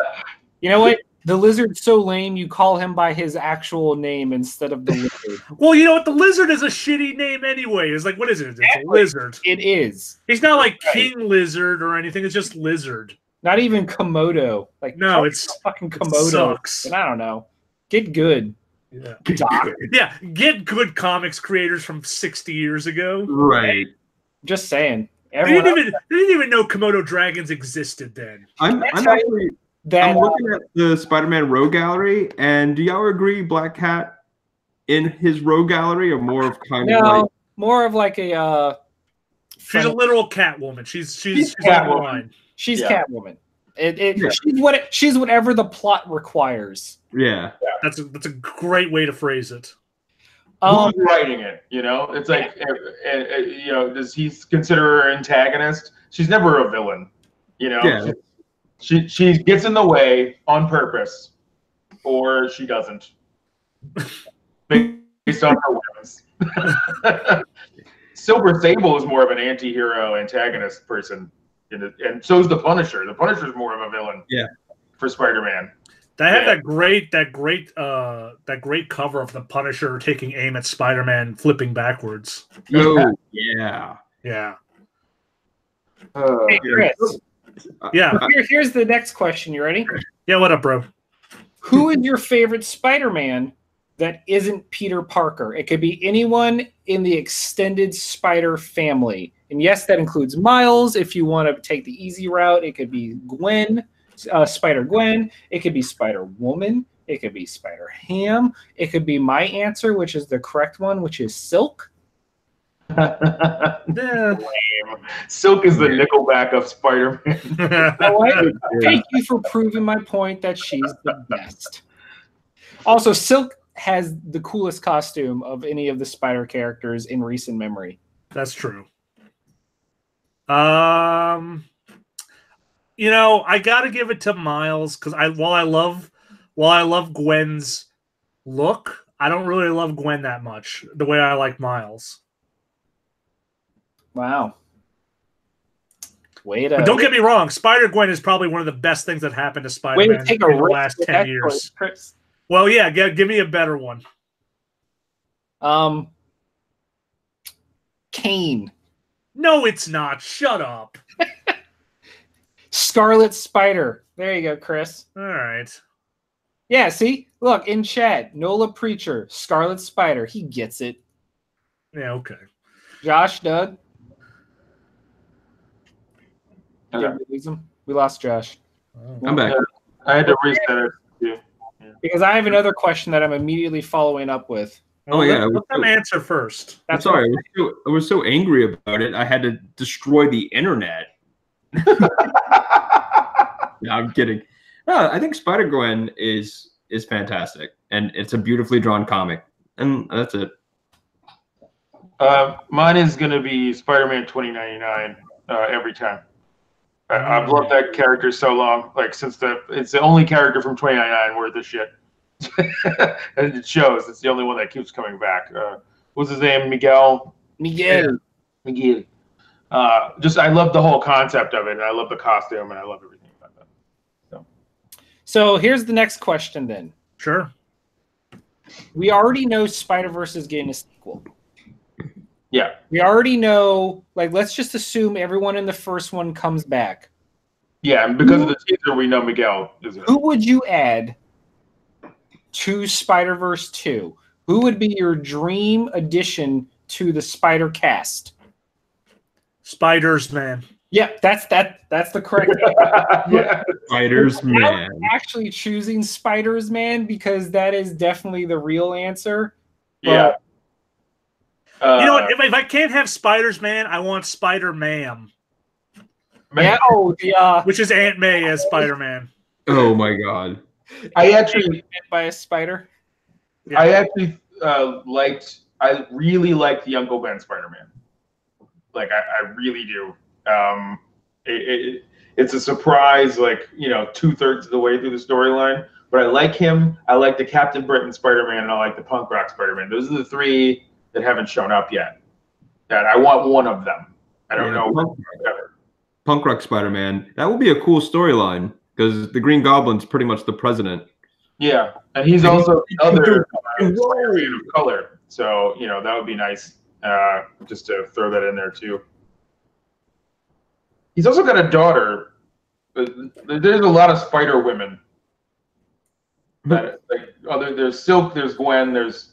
You know what? The Lizard's so lame, you call him by his actual name instead of the Lizard. Well, you know what? The Lizard is a shitty name anyway. It's like, what is it? It's a lizard. It is. He's not like King Lizard or anything. It's just Lizard. Not even Komodo. Like, no, it's fucking Komodo. It sucks. And I don't know. Get good. Yeah. Doc. Yeah, get good comics creators from 60 years ago. Right. Just saying. They didn't even know Komodo dragons existed then. I'm looking at the Spider-Man Rogue Gallery, and do y'all agree Black Cat in his Rogue Gallery, or more of kind of like more of like a she's a literal Catwoman. She's Catwoman. She's Catwoman. She's whatever the plot requires. Yeah. That's a great way to phrase it. Who's writing it? You know, it's like, you know, does he consider her antagonist? She's never a villain. You know, yeah. She gets in the way on purpose, or she doesn't, based on her whims. Silver Sable is more of an anti-hero antagonist person, and so is the Punisher. The Punisher is more of a villain. Yeah. For Spider-Man. They had that great cover of the Punisher taking aim at Spider-Man, flipping backwards. Oh yeah. Yeah. Hey, Chris. Yeah. Here's the next question. You ready? Yeah. What up, bro? Who is your favorite Spider-Man that isn't Peter Parker? It could be anyone in the extended Spider family, and yes, that includes Miles. If you want to take the easy route, it could be Gwen. Spider-Gwen, it could be Spider-Woman, it could be Spider-Ham, it could be my answer, which is the correct one, which is Silk. Silk is the Nickelback of Spider-Man. Thank you for proving my point that she's the best. Also, Silk has the coolest costume of any of the Spider characters in recent memory. That's true. You know, I gotta give it to Miles because while I love Gwen's look, I don't really love Gwen that much the way I like Miles. Wow. But don't get me wrong, Spider-Gwen is probably one of the best things that happened to Spider-Man in the last 10 years. Chris. Well, yeah, give me a better one. Kane. No, it's not. Shut up. Scarlet Spider. There you go, Chris. All right. Yeah, see? Look, in chat, Nola Preacher, Scarlet Spider. He gets it. Yeah, okay. Josh, Doug? Okay. Did we lose him? We lost Josh. I'm back. I had to reset it. Yeah. Because I have another question that I'm immediately following up with. Oh, yeah. Let them answer first. That's sorry. I was so angry about it. I had to destroy the internet. No, I'm kidding. No, I think Spider-Gwen is fantastic, and it's a beautifully drawn comic, and that's it. Mine is going to be Spider-Man 2099 every time. I've loved that character so long. Like it's the only character from 2099 worth of shit. And it shows. It's the only one that keeps coming back. What's his name? Miguel. Miguel. Yeah. Miguel. I love the whole concept of it, and I love the costume, and I love everything about that. So here's the next question then. Sure. We already know Spider-Verse is getting a sequel. Yeah. We already know, like, let's just assume everyone in the first one comes back. Yeah, and because of the teaser, we know Miguel is it. Who would you add to Spider-Verse 2? Who would be your dream addition to the Spider cast? Spiders, man. Yeah, that's the correct Yeah. Spiders, man. I'm actually choosing Spiders, man, because that is definitely the real answer. Yeah. You know what? If I can't have Spiders, man, I want Spider-Man. Yeah, which is Aunt May as Spider-Man. Oh my god. I actually by a spider. Yeah. I actually I really liked the Uncle Ben Spider-Man. Like I really do. It's a surprise, like, 2/3 of the way through the storyline. But I like him. I like the Captain Britain Spider-Man, and I like the Punk Rock Spider-Man. Those are the three that haven't shown up yet. And I want one of them. I don't know. Punk Rock Spider-Man. That would be a cool storyline because the Green Goblin's pretty much the president. Yeah, and he's also the other Spider-Man of color. So that would be nice. Just to throw that in there too. He's also got a daughter. There's a lot of Spider women. There's Silk, there's Gwen, there's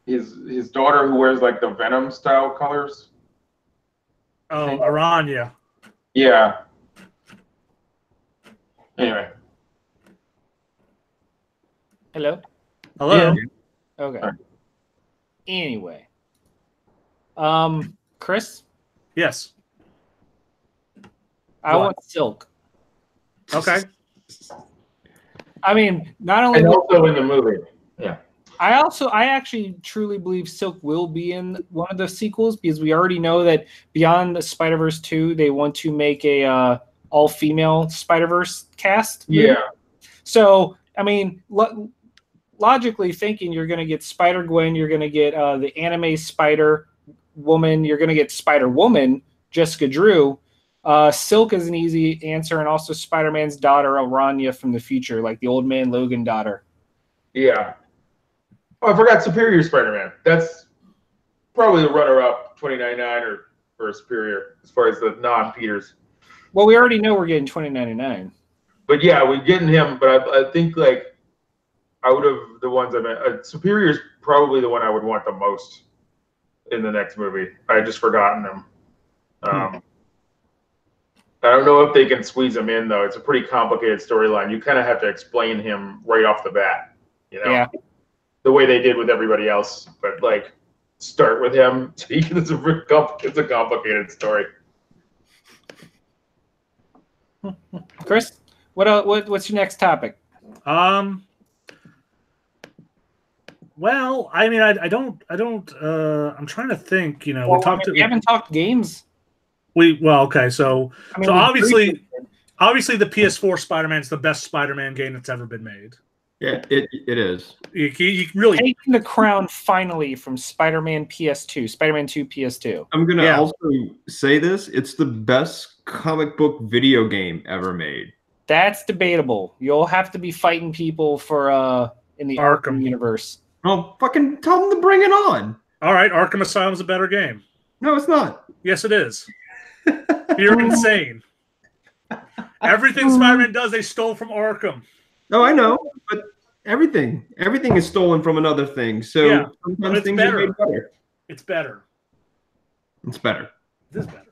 his daughter who wears like the Venom style colors. Oh, Aranya. Yeah. Anyway. Hello? Hello. Yeah. Okay. Right. Anyway. Chris? Yes. I want Silk. Okay. I mean, not only and also in the movie. Yeah. I actually truly believe Silk will be in one of the sequels because we already know that beyond the Spider-Verse 2, they want to make a all-female Spider-Verse cast. Yeah. So, I mean, logically thinking, you're going to get Spider-Gwen, you're going to get the anime Spider-Woman, you're going to get Spider-Woman, Jessica Drew. Silk is an easy answer, and also Spider-Man's daughter, Aranya from the future, like the Old Man Logan daughter. Yeah. Oh, I forgot Superior Spider-Man. That's probably the runner-up, 2099 or Superior, as far as the non-Peters. Well, we already know we're getting 2099. But yeah, we're getting him. But I think like out of the ones I meant, Superior is probably the one I would want the most in the next movie. I just forgotten him. I don't know if they can squeeze him in though. It's a pretty complicated storyline. You kind of have to explain him right off the bat. Yeah. The way they did with everybody else, but like start with him. It's a complicated story. Chris, what's your next topic? Well, I mean, I don't. I'm trying to think. We haven't talked games. Okay. So obviously the PS4 Spider-Man's the best Spider-Man game that's ever been made. Yeah, it is. You really taking the crown finally from Spider-Man PS2, Spider-Man 2 PS2. I'm gonna also say this: it's the best comic book video game ever made. That's debatable. You'll have to be fighting people for in the Arkham universe. Well, fucking tell them to bring it on. All right, Arkham Asylum's a better game. No, it's not. Yes, it is. You're insane. Everything Spider-Man does, they stole from Arkham. No, I know, but everything is stolen from another thing. So Yeah, sometimes things are made better. It's better. It's better. It is better.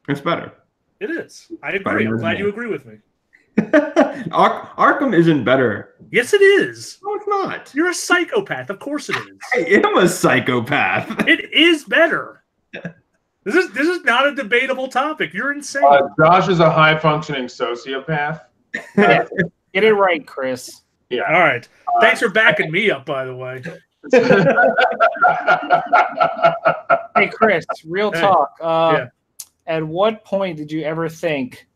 It's better. It is. I agree. I'm glad you agree with me. Arkham isn't better. Yes, it is. No, it's not. You're a psychopath. Of course it is. I am a psychopath. It is better. This is not a debatable topic. You're insane. Josh is a high-functioning sociopath. Get it right, Chris. Yeah. All right. Thanks for backing me up, by the way. Hey, Chris, real Hey. talk. Yeah. At what point did you ever think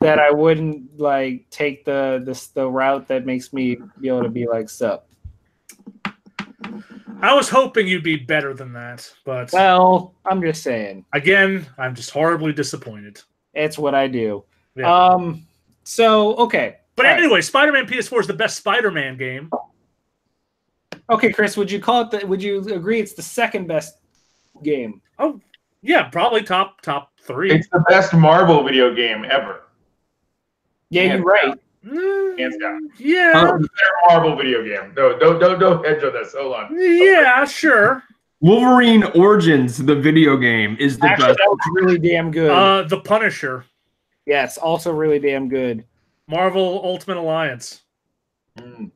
that I wouldn't like take the route that makes me be able to be like sup? I was hoping you'd be better than that, but Well, I'm just saying. again, I'm just horribly disappointed. It's what I do. Yeah. So okay. But All right. anyway, Spider-Man PS4 is the best Spider-Man game. Okay, Chris, would you call it would you agree it's the second best game? Oh, yeah, probably top 3. It's the best Marvel video game ever. Yeah, Hands you're right. Hands down. Yeah. Better Marvel video game. No, don't hedge on this. Hold on. Yeah, sure. Wolverine Origins, the video game, is the Actually, best. that was really damn good. The Punisher. Yes, also really damn good. Marvel Ultimate Alliance. Mm.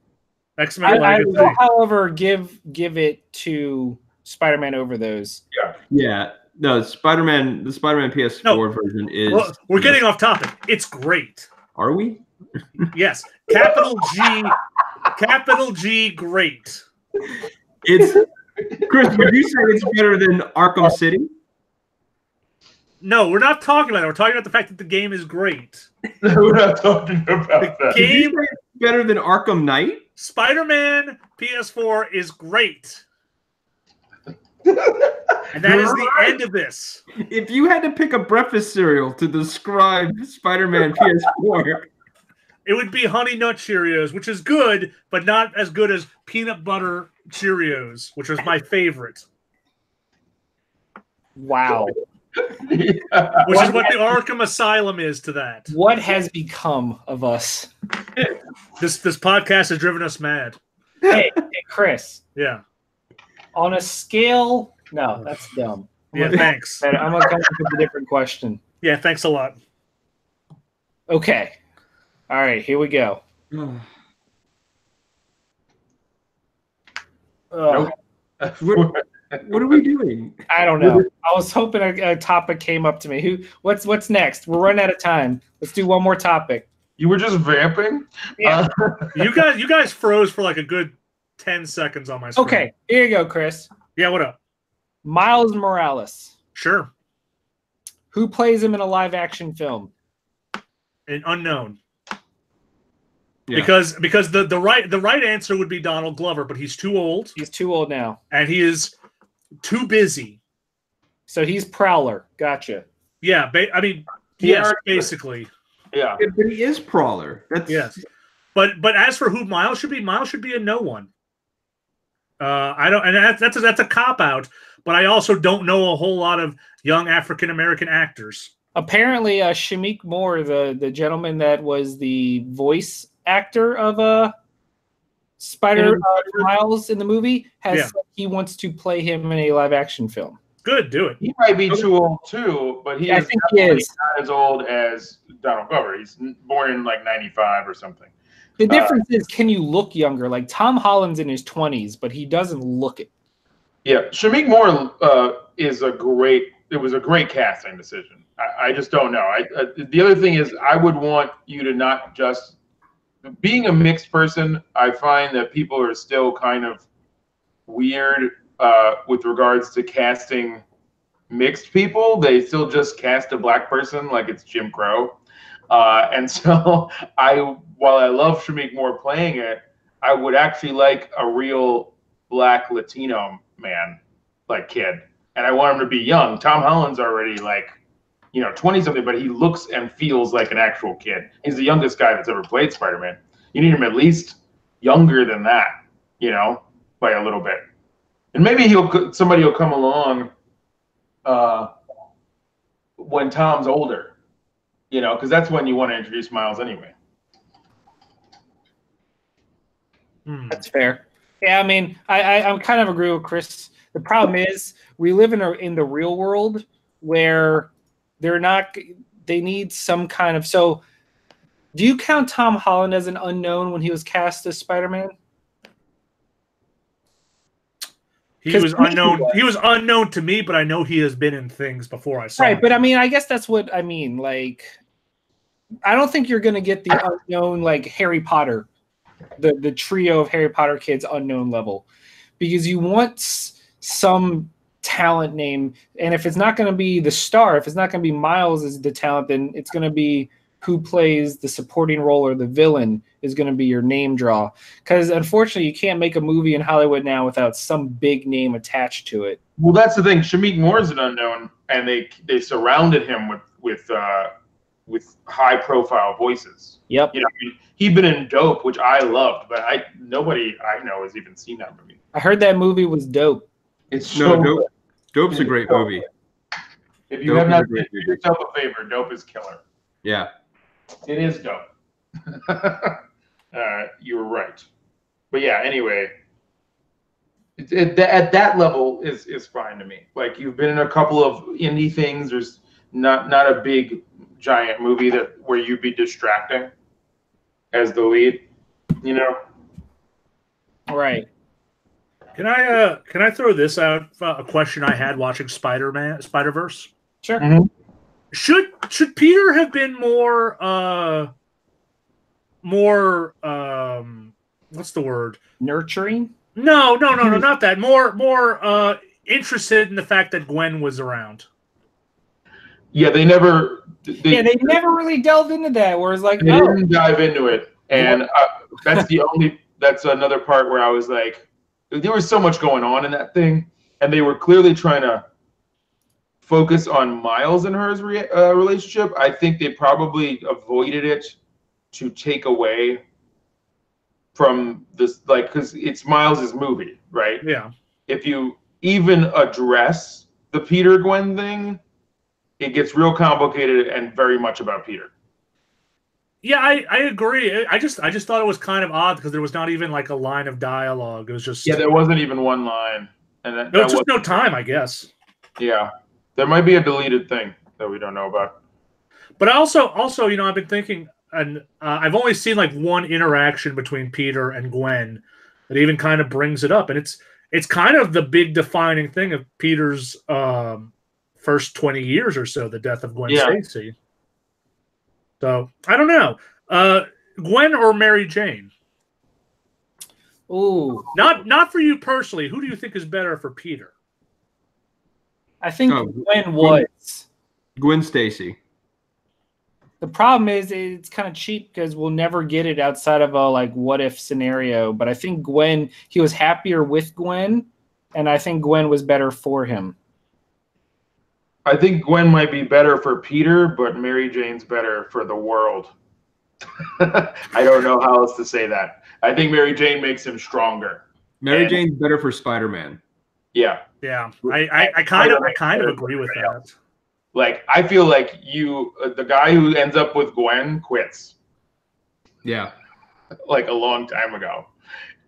X-Men I Legacy. will, however, give it to Spider-Man over those. Yeah. No, the Spider-Man PS4 version is. Well, we're getting off topic. It's great. Are we? Yes. Capital G, great. It's Chris. Would you say it's better than Arkham City? No, we're not talking about it. We're talking about the fact that the game is great. We're not talking about that. Did you say it's better than Arkham Knight? Spider-Man PS4 is great. And that is the end of this. If you had to pick a breakfast cereal to describe Spider-Man PS4, It would be Honey Nut Cheerios, which is good, but not as good as Peanut Butter Cheerios, which was my favorite. Wow. Which is what the Arkham Asylum is to that. What has become of us? This podcast has driven us mad. Hey, Chris. Yeah. On a scale, no, that's dumb. Yeah, thanks. I'm gonna come up with a different question. Yeah, thanks a lot. Okay. All right, here we go. what are we doing? I don't know. I was hoping a topic came up to me. What's next? We're running out of time. Let's do one more topic. You were just vamping? Yeah. You guys froze for like a good 10 seconds on my screen. Okay, here you go, Chris. Yeah, what up? Miles Morales. Sure. Who plays him in a live action film? An unknown. Yeah. Because the right answer would be Donald Glover, but he's too old He's too old now. and he is too busy. So he's Prowler. Gotcha. Yeah, yes, basically. Yeah. But he is Prowler. That's Yes. But as for who Miles should be a no one. I don't, and that's a cop out. But I also don't know a whole lot of young African American actors. Apparently, Shamik Moore, the gentleman that was the voice actor of Miles in the movie, has said he wants to play him in a live action film. Good, do it. He might be too old too, but I think he is not as old as Donald Glover. He's born in like 95 or something. The difference is, can you look younger? Like Tom Holland's in his 20s, but he doesn't look it. Yeah, Shamik Moore was a great casting decision. I just don't know. The other thing is, I would want you to not just being a mixed person. I find that people are still kind of weird with regards to casting mixed people. They still just cast a black person like it's Jim Crow. And so while I love Shamik Moore playing it, I would actually like a real black Latino man, like kid. And I want him to be young. Tom Holland's already 20 something, but he looks and feels like an actual kid. He's the youngest guy that's ever played Spider-Man. You need him at least younger than that, by a little bit. And maybe somebody will come along when Tom's older. You know, because that's when you want to introduce Miles anyway. That's fair. Yeah, I mean, I kind of agree with Chris. The problem is we live in the real world where they need some kind of. So, do you count Tom Holland as an unknown when he was cast as Spider-Man? He was unknown. He was unknown to me, but I know he has been in things before I saw him. Right, but I mean, I guess that's what I mean. Like, I don't think you're going to get the unknown like Harry Potter, the trio of Harry Potter kids unknown level, because you want some talent name, and if it's not going to be the star, if it's not going to be Miles as the talent, then it's going to be who plays the supporting role or the villain is going to be your name draw. Because unfortunately, you can't make a movie in Hollywood now without some big name attached to it. Well, that's the thing. Shamik Moore is an unknown, and they surrounded him with high-profile voices. Yep. You know, he'd been in Dope, which I loved, but nobody I know has even seen that movie. I heard that movie was dope. It's so good. Dope's a great movie. If you have not seen it, do yourself a favor. Dope is killer. Yeah. It is dope. You were right. But yeah, anyway, at that level is fine to me. Like, you've been in a couple of indie things. There's not a big giant movie where you'd be distracting as the lead, you know? Right. Can I throw this out? A question I had watching Spider-Verse. Sure. Mm-hmm. Should Peter have been more what's the word? Nurturing? No, not that. More interested in the fact that Gwen was around. Yeah, they never really delved into that. Whereas, like, they didn't dive into it, and that's another part where I was like, there was so much going on in that thing, and they were clearly trying to focus on Miles and her relationship. I think they probably avoided it to take away from this, like, because it's Miles's movie, right? Yeah. If you even address the Peter Gwen thing, it gets real complicated and very much about Peter. Yeah, I agree. I just thought it was kind of odd because there was not even like a line of dialogue. It was just there wasn't even one line, and there was just no time, I guess. Yeah, there might be a deleted thing that we don't know about. But also, I've been thinking, and I've only seen like one interaction between Peter and Gwen that even kind of brings it up, and it's kind of the big defining thing of Peter's first 20 years or so, the death of Gwen Stacy. So I don't know, Gwen or Mary Jane. Ooh, not for you personally. Who do you think is better for Peter? I think Gwen was. Gwen Stacy. The problem is it's kind of cheap because we'll never get it outside of a like what if scenario. But I think Gwen, he was happier with Gwen, and I think Gwen was better for him. I think Gwen might be better for Peter, but Mary Jane's better for the world. I don't know how else to say that. I think Mary Jane makes him stronger. Mary Jane's better for Spider-Man. Yeah. Yeah. I kind of agree with that. Like, I feel like the guy who ends up with Gwen quits. Yeah. Like a long time ago.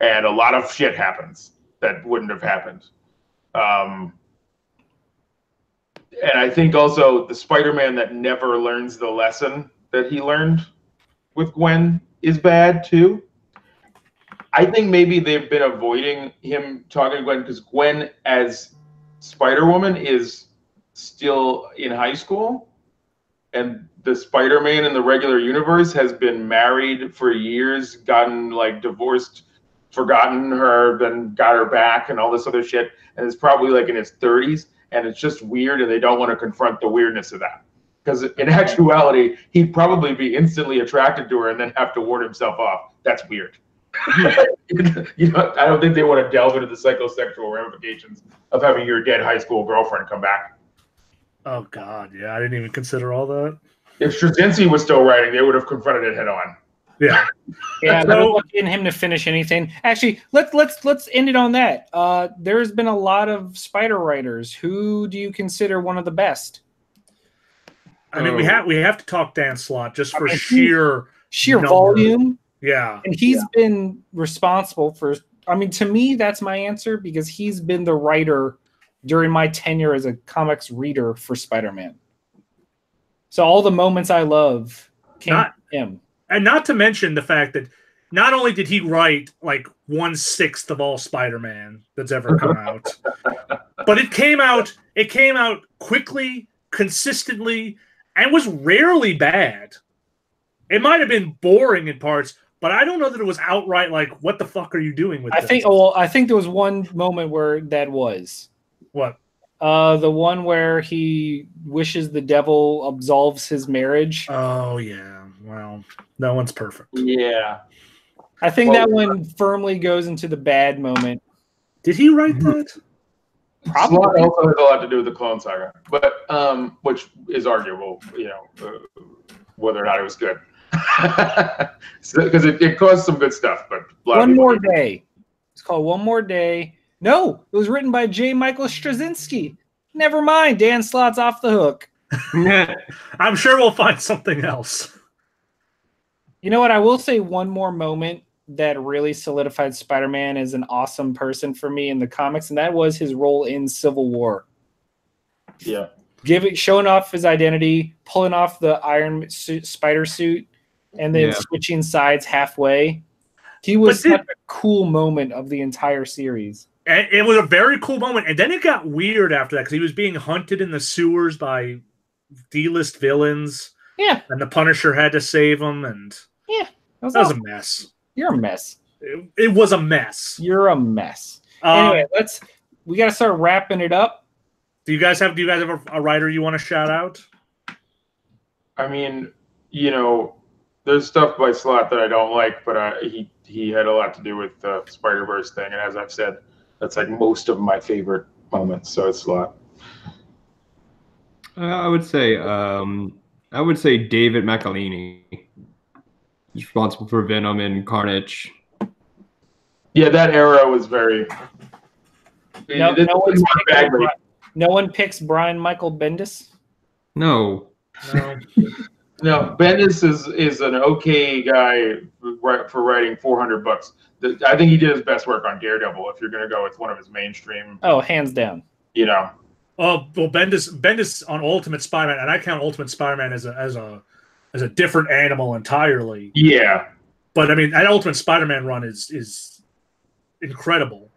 And a lot of shit happens that wouldn't have happened. And I think also the Spider-Man that never learns the lesson that he learned with Gwen is bad too. I think maybe they've been avoiding him talking to Gwen because Gwen as Spider-Woman is still in high school, and the Spider-Man in the regular universe has been married for years, gotten like divorced, forgotten her, then got her back and all this other shit, and is probably like in his 30s. And it's just weird, and they don't want to confront the weirdness of that. Because in actuality, he'd probably be instantly attracted to her and then have to ward himself off. That's weird. I don't think they want to delve into the psychosexual ramifications of having your dead high school girlfriend come back. Oh, God, yeah. I didn't even consider all that. If Straczynski was still writing, they would have confronted it head on. Yeah. Yeah, no looking him to finish anything. Actually, let's end it on that. There's been a lot of Spider writers. Who do you consider one of the best? I mean, we have to talk Dan Slott just for sheer number. volume. Yeah. And he's been responsible for, I mean, to me, that's my answer because he's been the writer during my tenure as a comics reader for Spider-Man. So all the moments I love came from him. And not to mention the fact that not only did he write like 1/6 of all Spider-Man that's ever come out, but it came out quickly, consistently, and was rarely bad. It might have been boring in parts, but I don't know that it was outright like, what the fuck are you doing with this? I think there was one moment where that was. What? The one where he wishes the devil absolves his marriage. Oh, yeah. Well, that one's perfect. Yeah. I think that one firmly goes into the bad moment. Did he write that? Probably. Slott also has a lot to do with the Clone Saga, but which is arguable, whether or not it was good. Because it caused some good stuff. But One More Day. It's called One More Day. No, it was written by J. Michael Straczynski. Never mind, Dan Slott's off the hook. I'm sure we'll find something else. You know what? I will say one more moment that really solidified Spider-Man as an awesome person for me in the comics, and that was his role in Civil War. Yeah. Showing off his identity, pulling off the Iron Spider suit, and then switching sides halfway. He was such a cool moment of the entire series. And it was a very cool moment. And then it got weird after that because he was being hunted in the sewers by D-list villains. Yeah. And the Punisher had to save him. And yeah, that was a mess. You're a mess. It was a mess. You're a mess. Anyway, we got to start wrapping it up. Do you guys have a writer you want to shout out? I mean, there's stuff by Slott that I don't like, but he had a lot to do with the Spider-Verse thing, and as I've said, that's like most of my favorite moments. So it's Slott. I would say David McElhaney. He's responsible for Venom and Carnage. Yeah, that era was very. No one picks Brian Michael Bendis. No. No, Bendis is an okay guy for writing 400 books. I think he did his best work on Daredevil. If you're going to go with one of his mainstream, hands down. Oh well, Bendis on Ultimate Spider-Man, and I count Ultimate Spider-Man as a different animal entirely. Yeah, but I mean that Ultimate Spider-Man run is incredible,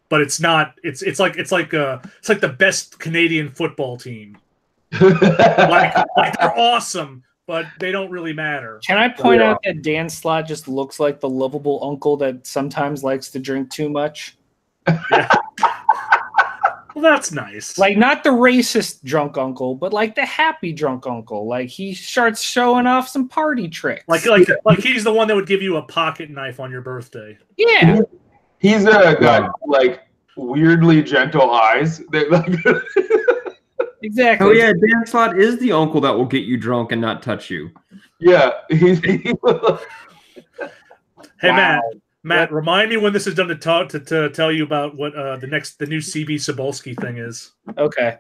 but it's not. It's like the best Canadian football team. like they're awesome, but they don't really matter. Can I point out that Dan Slott just looks like the lovable uncle that sometimes likes to drink too much? Yeah. Well, that's nice. Like, not the racist drunk uncle, but like the happy drunk uncle. Like, he starts showing off some party tricks. Like he's the one that would give you a pocket knife on your birthday. Yeah. He's got like weirdly gentle eyes. Exactly. Oh yeah, Dan Slott is the uncle that will get you drunk and not touch you. Yeah. Hey wow. Matt, remind me when this is done to tell you about what the new CB Cebulski thing is. Okay.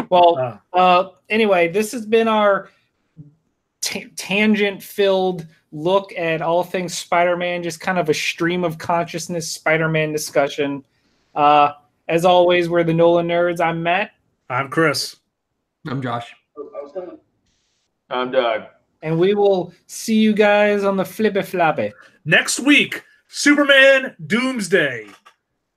Well, anyway, this has been our tangent-filled look at all things Spider-Man, just kind of a stream of consciousness Spider-Man discussion. As always, we're the NOLAnerds. I'm Matt. I'm Chris. I'm Josh. I'm Doug. And we will see you guys on the flippy floppy. Next week, Superman Doomsday.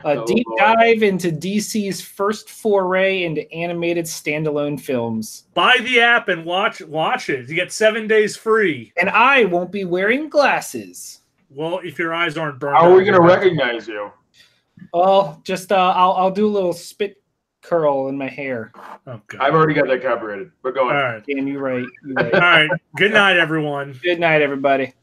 A deep dive into DC's first foray into animated standalone films. Buy the app and watch it. You get 7 days free. And I won't be wearing glasses. Well, if your eyes aren't burned. How are we going to recognize you? Well, just I'll do a little spit curl in my hair. Oh, God. I've already got that copyrighted, but go on. All right. Dan, you're right. All right. Good night, everyone. Good night, everybody.